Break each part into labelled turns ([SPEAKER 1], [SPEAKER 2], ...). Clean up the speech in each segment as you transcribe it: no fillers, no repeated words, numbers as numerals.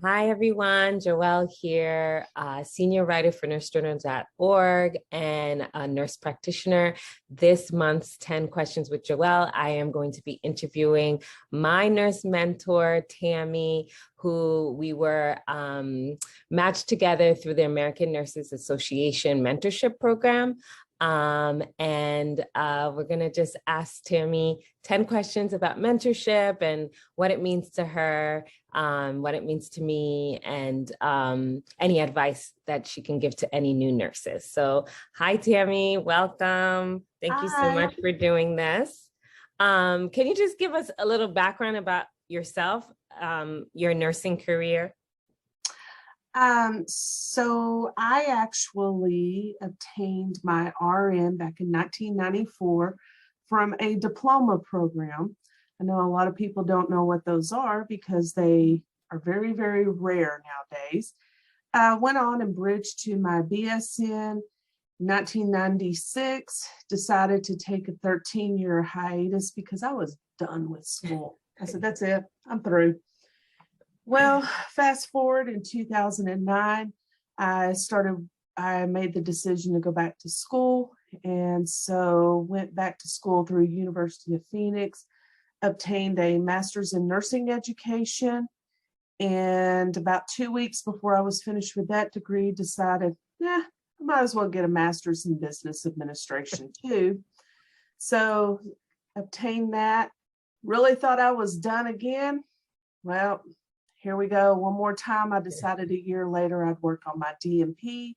[SPEAKER 1] Hi, everyone. Joelle here, senior writer for nursejournal.org and a nurse practitioner. This month's 10 Questions with Joelle, I am going to be interviewing my nurse mentor, Tammy, who we were matched together through the American Nurses Association mentorship program. We're going to just ask Tammy 10 questions about mentorship and what it means to her, what it means to me, and any advice that she can give to any new nurses. So hi, Tammy, welcome. Thank you so much for doing this. Can you just give us a little background about yourself, your nursing career?
[SPEAKER 2] So I actually obtained my RN back in 1994 from a diploma program. I know a lot of people don't know what those are because they are very, very rare nowadays. I went on and bridged to my BSN 1996, decided to take a 13-year hiatus because I was done with school. I said, that's it, I'm through. Well, fast forward in 2009, I made the decision to go back to school. And so went back to school through University of Phoenix, obtained a master's in nursing education. And about 2 weeks before I was finished with that degree, decided, I might as well get a master's in business administration too. So obtained that, really thought I was done again. Well, here we go. One more time. I decided a year later I'd work on my DNP,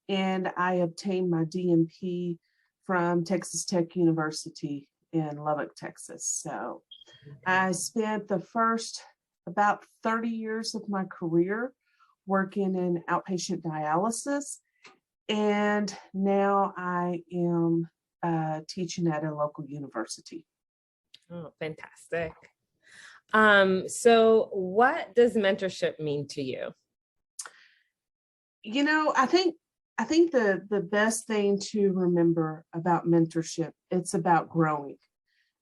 [SPEAKER 2] and I obtained my DNP from Texas Tech University in Lubbock, Texas. So I spent the first about 30 years of my career working in outpatient dialysis, and now I am teaching at a local university.
[SPEAKER 1] Oh, fantastic. So what does mentorship mean to you?
[SPEAKER 2] You know, I think the best thing to remember about mentorship, it's about growing.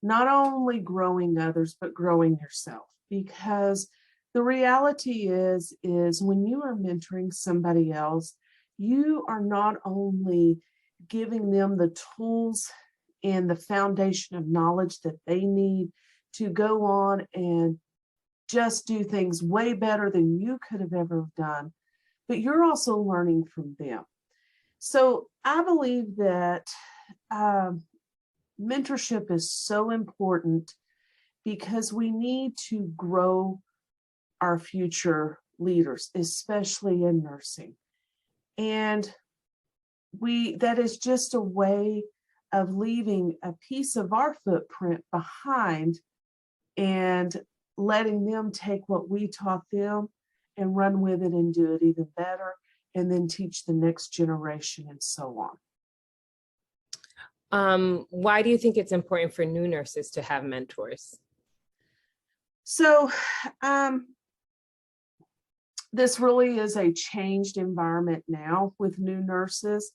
[SPEAKER 2] Not only growing others, but growing yourself. Because the reality is when you are mentoring somebody else, you are not only giving them the tools and the foundation of knowledge that they need to go on and just do things way better than you could have ever done, but you're also learning from them. So I believe that mentorship is so important because we need to grow our future leaders, especially in nursing. And that is just a way of leaving a piece of our footprint behind and letting them take what we taught them and run with it and do it even better, and then teach the next generation and so
[SPEAKER 1] on. Why do you think it's important for new nurses to have mentors?
[SPEAKER 2] So this really is a changed environment now with new nurses.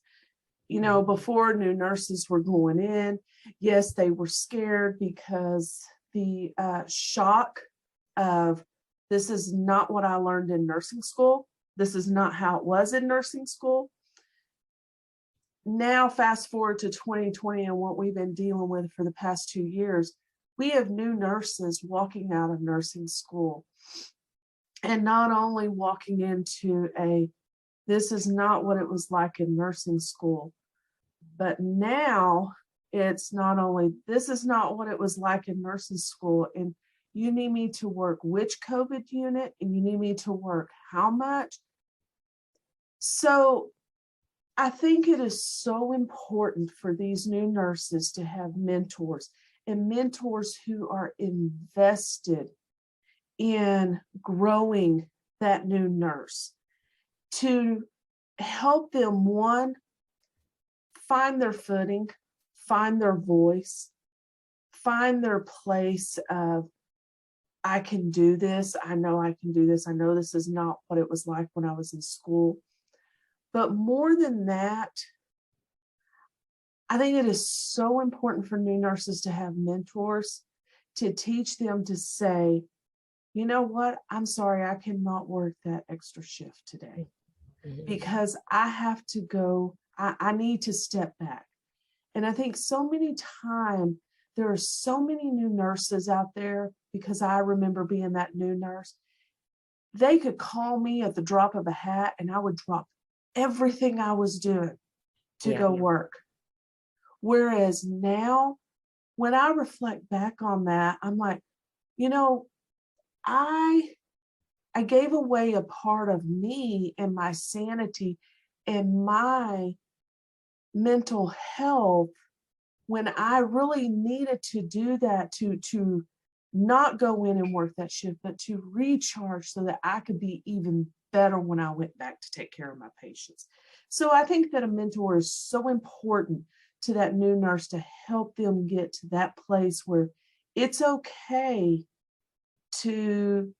[SPEAKER 2] You know, before, new nurses were going in, yes, they were scared because the shock of, this is not what I learned in nursing school. This is not how it was in nursing school. Now, fast forward to 2020 and what we've been dealing with for the past 2 years, we have new nurses walking out of nursing school and not only walking into this is not what it was like in nursing school, but now it's not only, this is not what it was like in nursing school, and you need me to work which COVID unit, and you need me to work how much. So I think it is so important for these new nurses to have mentors, and mentors who are invested in growing that new nurse to help them, one, find their footing, find their voice, find their place of, I can do this. I know I can do this. I know this is not what it was like when I was in school. But more than that, I think it is so important for new nurses to have mentors, to teach them to say, you know what? I'm sorry, I cannot work that extra shift today because I have to go, I need to step back. And I think so many times there are so many new nurses out there, because I remember being that new nurse. They could call me at the drop of a hat and I would drop everything I was doing to go work. Whereas now, when I reflect back on that, I'm like, you know, I gave away a part of me and my sanity and my mental health when I really needed to do that, to not go in and work that shift, but to recharge so that I could be even better when I went back to take care of my patients. So I think that a mentor is so important to that new nurse to help them get to that place where it's okay to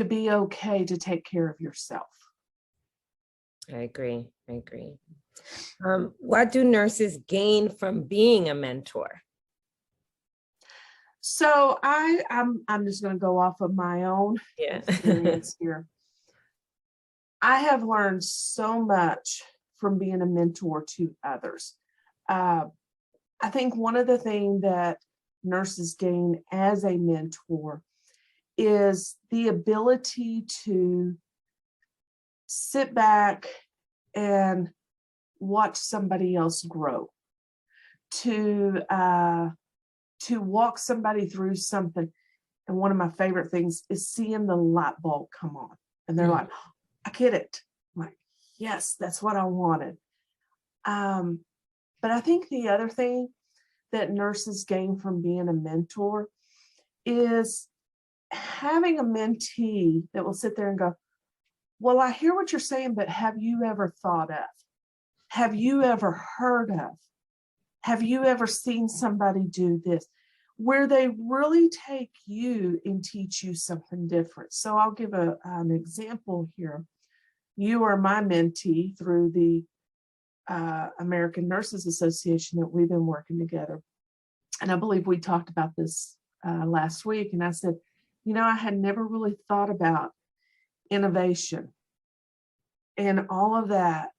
[SPEAKER 2] be okay to take care of yourself.
[SPEAKER 1] I agree. What do nurses gain from being a mentor?
[SPEAKER 2] So I'm just going to go off of my own experience here. I have learned so much from being a mentor to others. I think one of the things that nurses gain as a mentor is the ability to sit back and watch somebody else grow, to walk somebody through something. And one of my favorite things is seeing the light bulb come on. And they're like, I get it. I'm like, yes, that's what I wanted. But I think the other thing that nurses gain from being a mentor is having a mentee that will sit there and go, well, I hear what you're saying, but have you ever thought of? Have you ever heard of? Have you ever seen somebody do this? Where they really take you and teach you something different. So I'll give an example here. You are my mentee through the American Nurses Association that we've been working together. And I believe we talked about this last week. And I said, you know, I had never really thought about innovation and all of that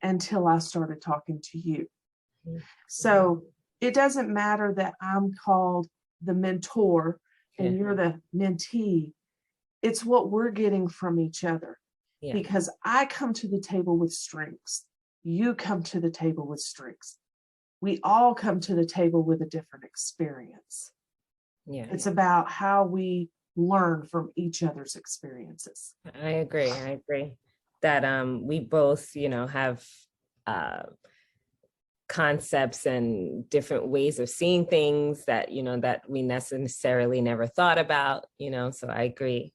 [SPEAKER 2] until I started talking to you. So it doesn't matter that I'm called the mentor and you're the mentee. It's what we're getting from each other. Because I come to the table with strengths. You come to the table with strengths. We all come to the table with a different experience. It's about how we learn from each other's experiences.
[SPEAKER 1] I agree that we both, you know, have concepts and different ways of seeing things that, you know, that we necessarily never thought about, you know, so I agree.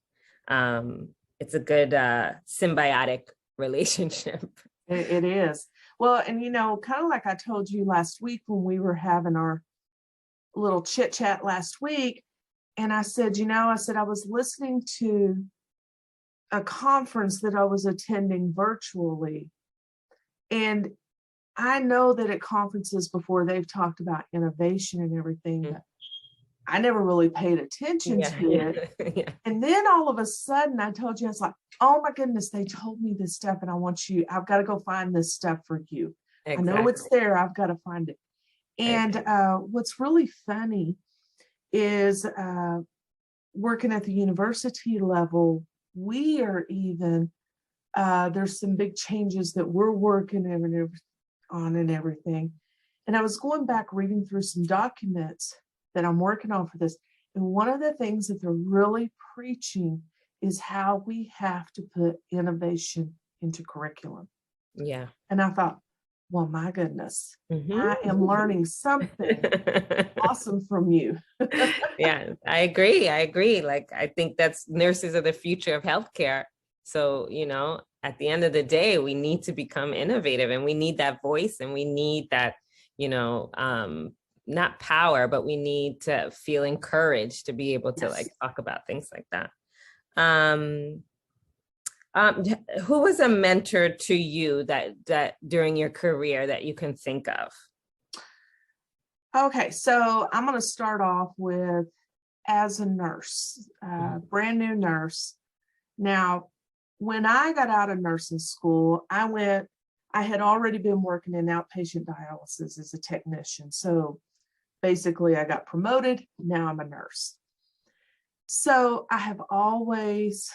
[SPEAKER 1] It's a good symbiotic relationship.
[SPEAKER 2] It is. Well, and, you know, kind of like I told you last week when we were having our little chit chat last week, and I said, you know, I was listening to a conference that I was attending virtually. And I know that at conferences before they've talked about innovation and everything, but I never really paid attention to it. And then all of a sudden I told you, I was like, oh my goodness, they told me this stuff and I've got to go find this stuff for you. I know it's there. I've got to find it. And what's really funny is working at the university level, we are even, there's some big changes that we're working on and everything. And I was going back reading through some documents that I'm working on for this. And one of the things that they're really preaching is how we have to put innovation into curriculum. And I thought, well, my goodness, I am learning something awesome from you.
[SPEAKER 1] I agree. Like, I think that's nurses are the future of healthcare. So, you know, at the end of the day, we need to become innovative and we need that voice and we need that, you know, not power, but we need to feel encouraged to be able to like talk about things like that. Who was a mentor to you that during your career that you can think of?
[SPEAKER 2] Okay, so I'm going to start off with as a nurse, brand new nurse. Now, when I got out of nursing school, I had already been working in outpatient dialysis as a technician. So basically I got promoted. Now I'm a nurse. So I have always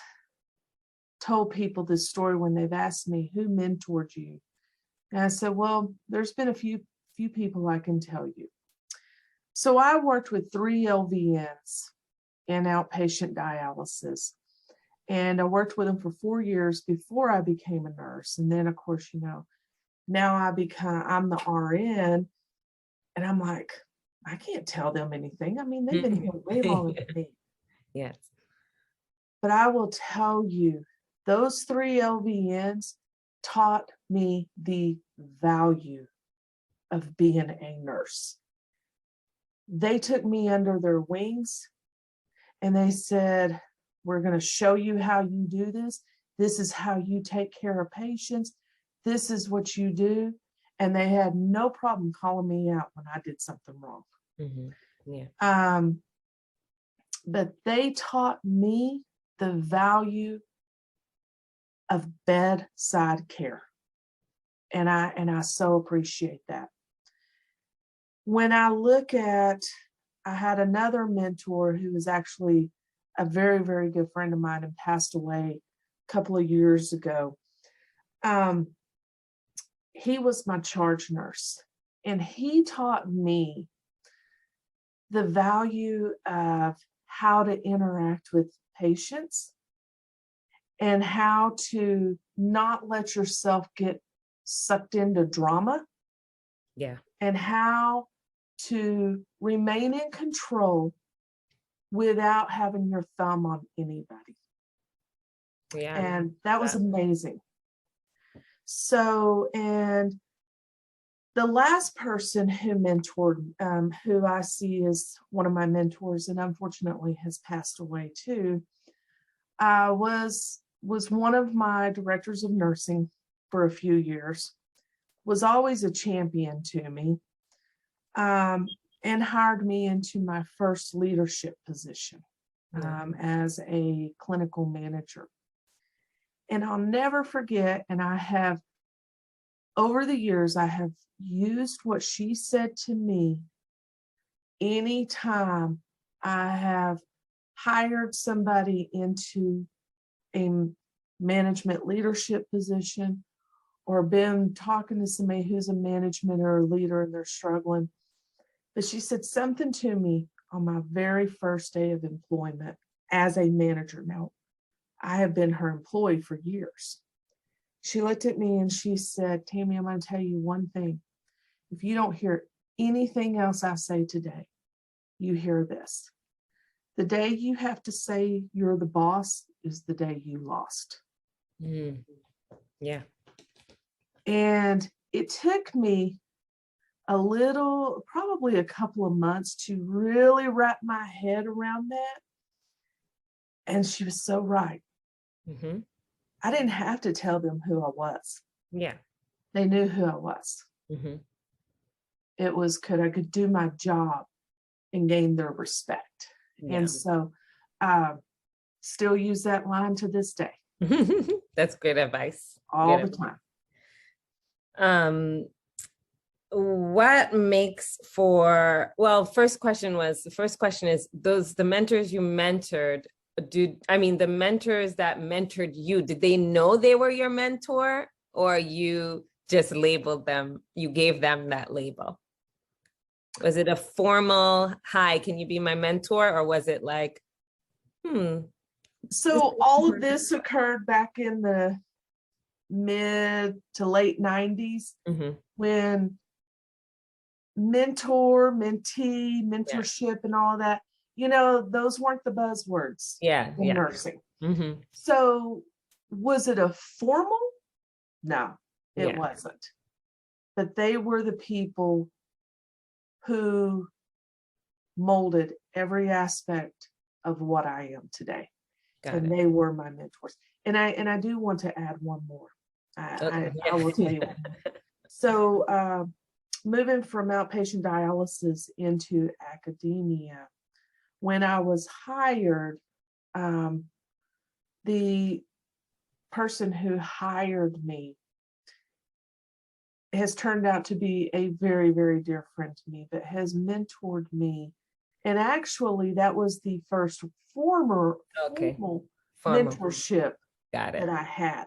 [SPEAKER 2] told people this story when they've asked me, who mentored you? And I said, well, there's been a few people I can tell you. So I worked with 3 LVNs in outpatient dialysis. And I worked with them for 4 years before I became a nurse. And then, of course, now I'm the RN. And I'm like, I can't tell them anything. I mean, they've been here way longer than me.
[SPEAKER 1] Yes.
[SPEAKER 2] But I will tell you, those 3 LVNs taught me the value of being a nurse. They took me under their wings and they said, we're going to show you how you do this. This is how you take care of patients. This is what you do. And they had no problem calling me out when I did something wrong.
[SPEAKER 1] Yeah.
[SPEAKER 2] But they taught me the value of bedside care. And I so appreciate that. When I look at, I had another mentor who was actually a very, very good friend of mine and passed away a couple of years ago. He was my charge nurse, and he taught me the value of how to interact with patients and how to not let yourself get sucked into drama.
[SPEAKER 1] Yeah.
[SPEAKER 2] And how to remain in control without having your thumb on anybody.
[SPEAKER 1] Yeah.
[SPEAKER 2] And that was amazing. So, and the last person who mentored, who I see as one of my mentors, and unfortunately has passed away too, was one of my directors of nursing for a few years, was always a champion to me, and hired me into my first leadership position as a clinical manager. And I'll never forget, and I have, over the years, I have used what she said to me anytime I have hired somebody into a management leadership position or been talking to somebody who's a management or a leader and they're struggling. But she said something to me on my very first day of employment as a manager. Now, I have been her employee for years. She looked at me and she said, Tammy, I'm going to tell you one thing. If you don't hear anything else I say today, you hear this. The day you have to say you're the boss is the day you lost.
[SPEAKER 1] Yeah.
[SPEAKER 2] And it took me probably a couple of months to really wrap my head around that. And she was so right. I didn't have to tell them who I was.
[SPEAKER 1] Yeah.
[SPEAKER 2] They knew who I was. It was, I could do my job and gain their respect. Yeah. And so still use that line to this day.
[SPEAKER 1] That's great advice.
[SPEAKER 2] All the time.
[SPEAKER 1] What makes for, well, the first question is, the mentors you mentored, the mentors that mentored you, did they know they were your mentor, or you just labeled them, you gave them that label? Was it a formal, hi, can you be my mentor? Or was it like,
[SPEAKER 2] So all of this occurred back in the mid to late 90s, when mentor, mentee, mentorship, and all that, those weren't the buzzwords in nursing. So was it a formal? No, it wasn't. But they were the people who molded every aspect of what I am today. They were my mentors. And I do want to add one more. I will tell you one more. So moving from outpatient dialysis into academia when I was hired, the person who hired me has turned out to be a very, very dear friend to me that has mentored me. And actually, that was the first formal
[SPEAKER 1] Formal.
[SPEAKER 2] mentorship
[SPEAKER 1] Got it.
[SPEAKER 2] that I had.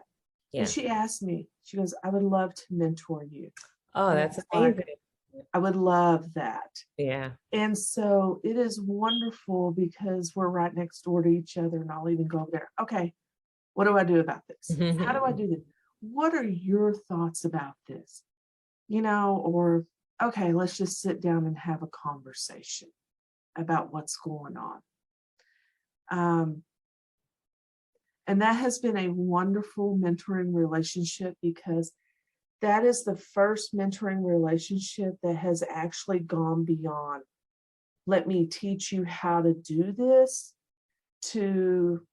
[SPEAKER 1] Yeah.
[SPEAKER 2] And she asked me, she goes, I would love to mentor you.
[SPEAKER 1] Oh,
[SPEAKER 2] And
[SPEAKER 1] that's
[SPEAKER 2] I was
[SPEAKER 1] amazing.
[SPEAKER 2] like, I would love that.
[SPEAKER 1] Yeah.
[SPEAKER 2] And so it is wonderful because we're right next door to each other, and I'll even go over there. Okay, what do I do about this? How do I do this? What are your thoughts about this? Or, okay, let's just sit down and have a conversation about what's going on. And that has been a wonderful mentoring relationship, because that is the first mentoring relationship that has actually gone beyond, let me teach you how to do this, to,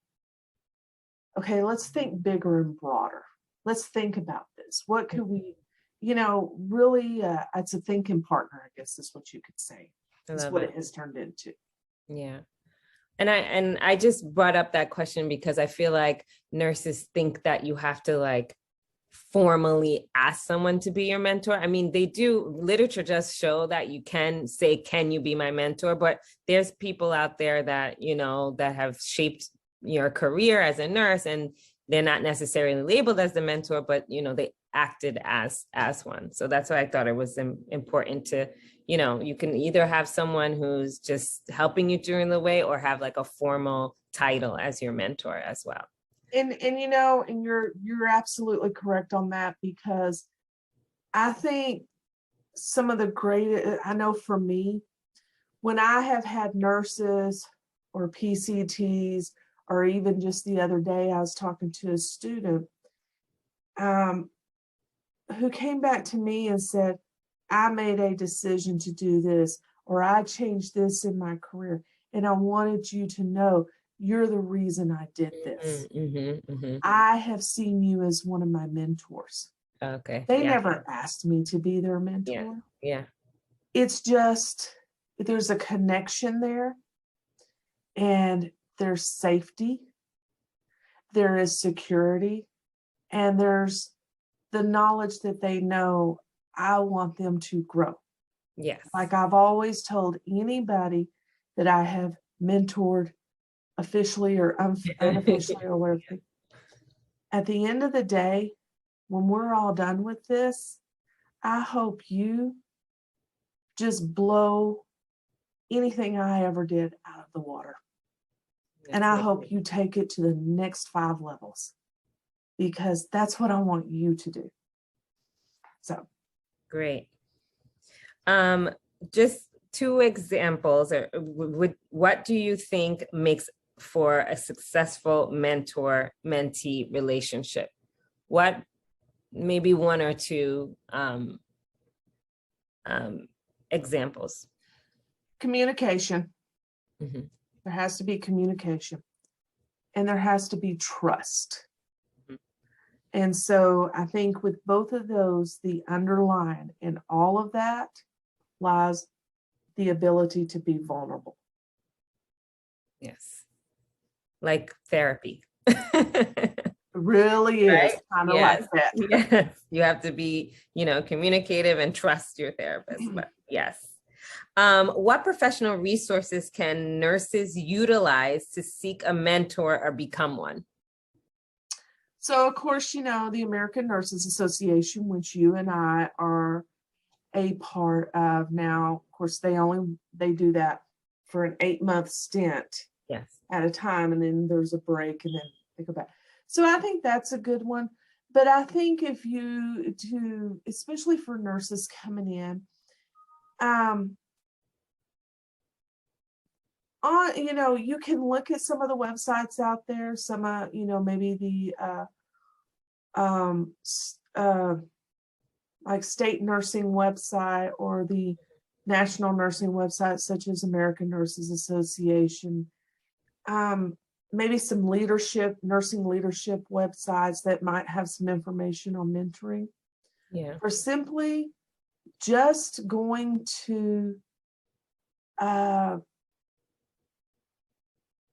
[SPEAKER 2] okay, let's think bigger and broader. Let's think about this. What could we, really, it's a thinking partner, I guess is what you could say. That's what it has turned into.
[SPEAKER 1] Yeah. And I just brought up that question because I feel like nurses think that you have to like formally ask someone to be your mentor. I mean, they do, literature does show that you can say, can you be my mentor? But there's people out there that, that have shaped your career as a nurse, and they're not necessarily labeled as the mentor, but, they acted as one. So that's why I thought it was important to, you can either have someone who's just helping you during the way, or have like a formal title as your mentor as well.
[SPEAKER 2] And you're absolutely correct on that, because I think some of the greatest, I know for me, when I have had nurses or PCTs, or even just the other day, I was talking to a student who came back to me and said, I made a decision to do this, or I changed this in my career, and I wanted you to know you're the reason I did this. I have seen you as one of my mentors.
[SPEAKER 1] Okay.
[SPEAKER 2] They never asked me to be their mentor.
[SPEAKER 1] Yeah.
[SPEAKER 2] It's just, there's a connection there, and there's safety, there is security, and there's the knowledge that they know I want them to grow.
[SPEAKER 1] Yes.
[SPEAKER 2] Like I've always told anybody that I have mentored, officially or unofficially or whatever, at the end of the day, when we're all done with this, I hope you just blow anything I ever did out of the water. And I hope you take it to the next 5 levels, because that's what I want you to do. So
[SPEAKER 1] great. Just 2 examples. What do you think makes for a successful mentor-mentee relationship? What, maybe 1 or 2 examples?
[SPEAKER 2] Communication. There has to be communication, and there has to be trust. And so I think with both of those, the underlying in all of that lies the ability to be vulnerable.
[SPEAKER 1] Yes. Like therapy.
[SPEAKER 2] Really is
[SPEAKER 1] right?
[SPEAKER 2] kind of like that.
[SPEAKER 1] Yes. You have to be, communicative and trust your therapist. But yes. What professional resources can nurses utilize to seek a mentor or become one?
[SPEAKER 2] So, of course, the American Nurses Association, which you and I are a part of now. Of course, they do that for an 8-month stint at a time, and then there's a break, and then they go back. So I think that's a good one. But I think if you do, especially for nurses coming in, you can look at some of the websites out there, some maybe the like state nursing website, or the national nursing website, such as American Nurses Association. Maybe some nursing leadership websites that might have some information on mentoring.
[SPEAKER 1] Yeah.
[SPEAKER 2] Or simply just going to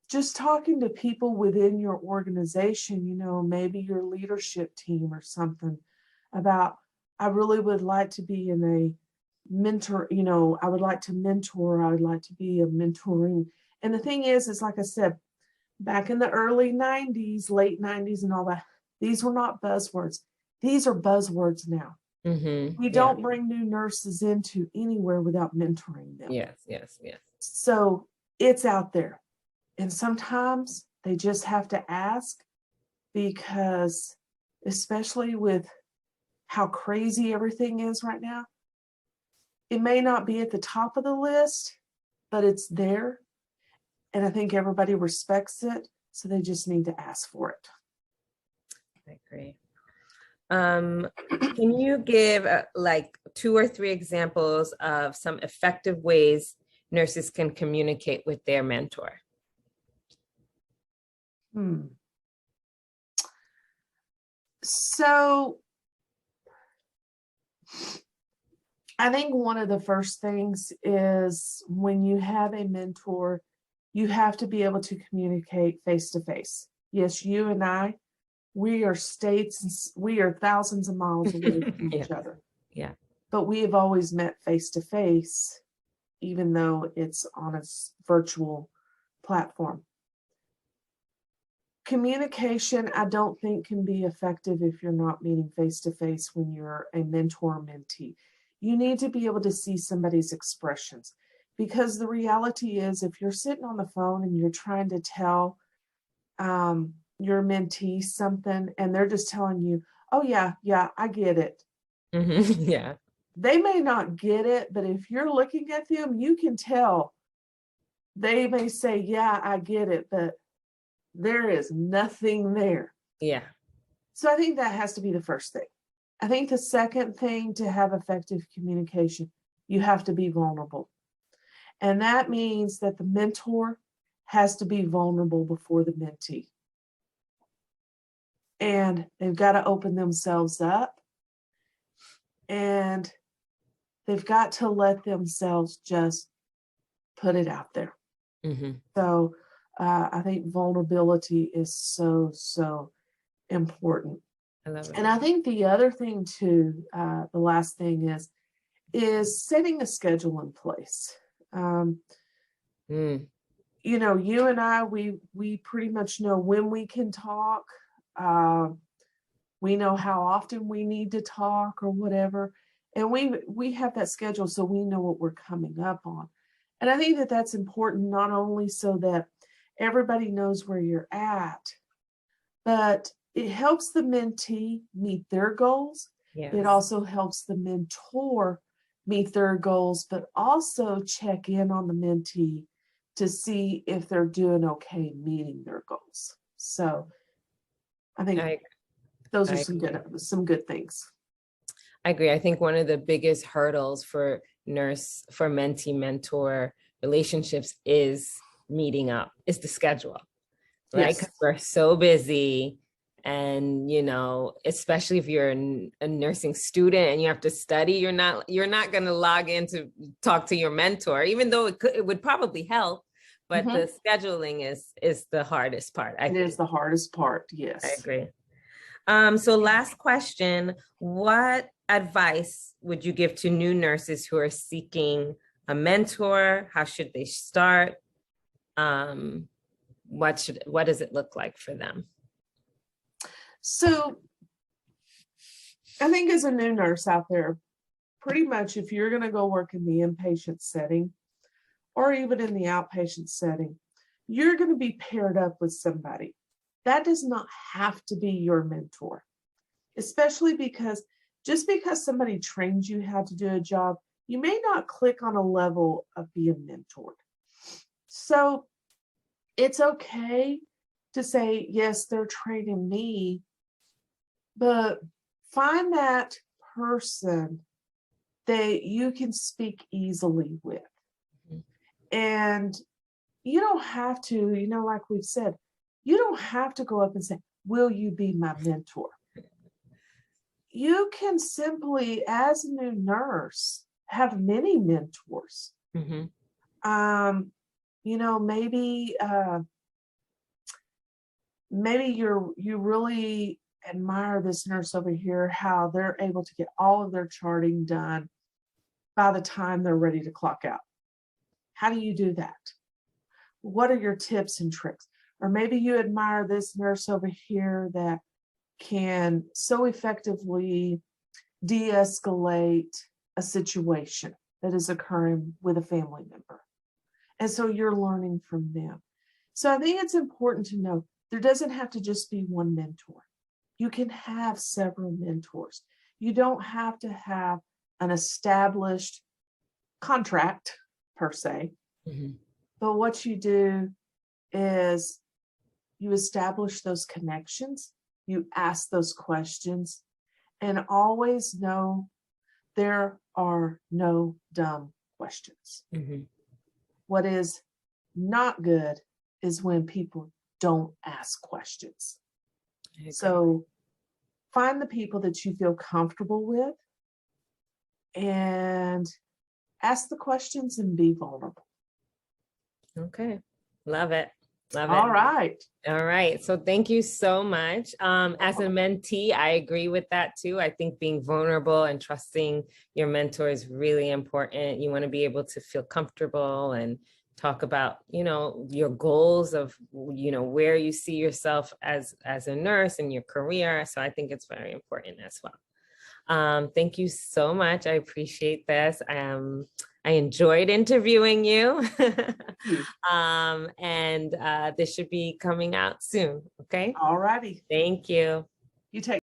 [SPEAKER 2] just talking to people within your organization, maybe your leadership team or something about, I really would like to be in a mentor, I would like to mentor, I would like to be a mentoring. And the thing is like I said, back in the early 90s, late 90s and all that, these were not buzzwords. These are buzzwords now. We don't bring new nurses into anywhere without mentoring them.
[SPEAKER 1] Yes.
[SPEAKER 2] So it's out there. And sometimes they just have to ask, because especially with how crazy everything is right now, it may not be at the top of the list, but it's there. And I think everybody respects it. So they just need to ask for it.
[SPEAKER 1] I agree. Can you give like 2 or 3 examples of some effective ways nurses can communicate with their mentor?
[SPEAKER 2] So I think one of the first things is, when you have a mentor, you have to be able to communicate face to face. Yes, you and I, we are thousands of miles away from each other.
[SPEAKER 1] Yeah.
[SPEAKER 2] But we have always met face to face, even though it's on a virtual platform. Communication, I don't think, can be effective if you're not meeting face to face when you're a mentor mentee. You need to be able to see somebody's expressions, because the reality is, if you're sitting on the phone and you're trying to tell your mentee something and they're just telling you, oh yeah, I get it.
[SPEAKER 1] Yeah.
[SPEAKER 2] They may not get it, but if you're looking at them, you can tell. They may say, yeah, I get it, but there is nothing there.
[SPEAKER 1] Yeah.
[SPEAKER 2] So I think that has to be the first thing. I think the second thing to have effective communication, you have to be vulnerable. And that means that the mentor has to be vulnerable before the mentee. And they've got to open themselves up. And they've got to let themselves just put it out there. So I think vulnerability is so important.
[SPEAKER 1] I love it.
[SPEAKER 2] And I think the other thing too, the last thing is setting a schedule in place. You and I, we pretty much know when we can talk. We know how often we need to talk or whatever. And we have that schedule, so we know what we're coming up on. And I think that that's important, not only so that everybody knows where you're at, but it helps the mentee meet their goals.
[SPEAKER 1] Yes.
[SPEAKER 2] It also helps the mentor meet their goals, but also check in on the mentee to see if they're doing okay meeting their goals. So I think those are some good things.
[SPEAKER 1] I agree. I think one of the biggest hurdles for mentee mentor relationships is meeting up, is the schedule, right? Because we're so busy. And, especially if you're a nursing student and you have to study, you're not going to log in to talk to your mentor, even though it would probably help. But the scheduling is the hardest part.
[SPEAKER 2] It is the hardest part. Yes.
[SPEAKER 1] I agree. So last question, what advice would you give to new nurses who are seeking a mentor? How should they start? What does it look like for them?
[SPEAKER 2] So I think as a new nurse out there, pretty much if you're going to go work in the inpatient setting or even in the outpatient setting, you're going to be paired up with somebody. That does not have to be your mentor, especially because just because somebody trains you how to do a job, you may not click on a level of being mentored. So it's okay to say, yes, they're training me, but find that person that you can speak easily with. And you don't have to, like we've said, you don't have to go up and say, will you be my mentor? You can simply, as a new nurse, have many mentors. Maybe maybe you really admire this nurse over here, how they're able to get all of their charting done by the time they're ready to clock out. How do you do that? What are your tips and tricks? Or maybe you admire this nurse over here that can so effectively de-escalate a situation that is occurring with a family member. And so you're learning from them. So I think it's important to know there doesn't have to just be one mentor. You can have several mentors. You don't have to have an established contract per se. Mm-hmm. But what you do is you establish those connections, you ask those questions, and always know there are no dumb questions. Mm-hmm. What is not good is when people don't ask questions. So find the people that you feel comfortable with and ask the questions and be vulnerable.
[SPEAKER 1] Okay. Love it. Love it.
[SPEAKER 2] All right.
[SPEAKER 1] All right. So thank you so much. As a mentee, I agree with that too. I think being vulnerable and trusting your mentor is really important. You want to be able to feel comfortable and talk about, your goals of, where you see yourself as a nurse in your career. So I think it's very important as well. Thank you so much. I appreciate this. I enjoyed interviewing you. And this should be coming out soon. Okay.
[SPEAKER 2] All righty.
[SPEAKER 1] Thank you.
[SPEAKER 2] You take